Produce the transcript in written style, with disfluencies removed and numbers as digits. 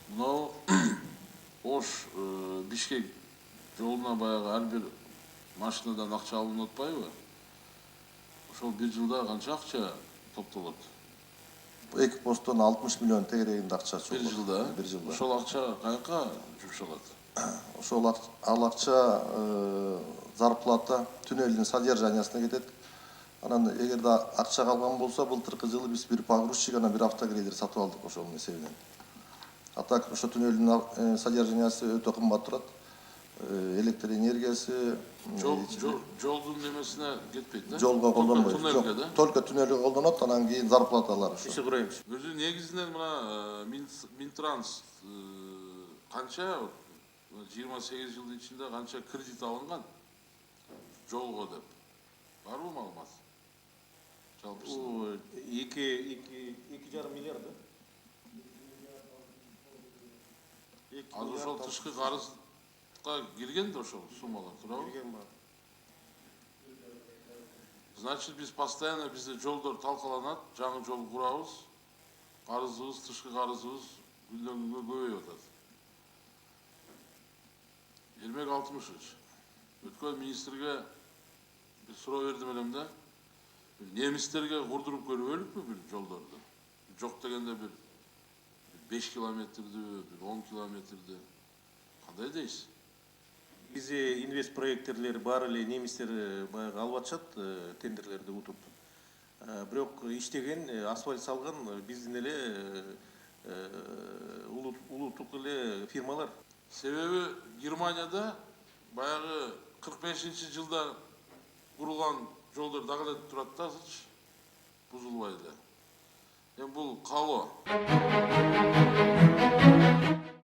Мынау Ош Бишкек жолуна баягы ар бир машинадан акча алынып атпайбы? Ошол бир жылда канча акча топтолот? Эки посттон 60 миллион тегерегинде акча Бир чыгат. жылда? Бир жылда. Ошол акча каяка жумшалат? Ошол ал акча зарплата түнөлдүн содержаниясына кетет. Анан эгерде акча калган болсо, былтыркы жылы биз бир погрузчик анан бир автогрейдер сатып алдык ошонун эсебинен. А так ошо түнөлдүн содержаниясы өтө кымбат турат. Электр энергиясы, Жолдун немесине кетпейт да? жолго колдонбойт. Туннелге да? Только түнөлгө колдонот, анан кийин зарплаталар ошо. Иши курайбыз. Өзү негизинен мына Минтранс канча 28 жылдын ичинде канча кредит алынган жолго деп? Барбы маалымат? Жалпысынан. 2,5 миллиард да? Азыр ошол тышкы карызга кирген да ошол суммалар, туурабы? Кирген бар. Значит, биз постоянно бизде жолдор талкаланат, жаңы жол курабыз, карызыбыз, тышкы карызыбыз күндөн күнгө көбөйүп атат. Эрмек Алтымышевич, өткөн министрге бир суроо бердим элем да. Немистерге курдуруп көрбөйлүкпү бир жолдорду? Жок дегенде бир 5 километрди, бир 10 километрди. Кандай дейсиз? Бизи инвест проекттерлер баары эле немистер баягы алып атышат тендерлерди утуп. Бирок иштеген, асфальт салган биздин эле улуттук эле фирмалар. Себеби Германияда баягы 45-жылда курулган жолдор дагы эле турат да азырчы, бузулбай эле. Эми бул кабо.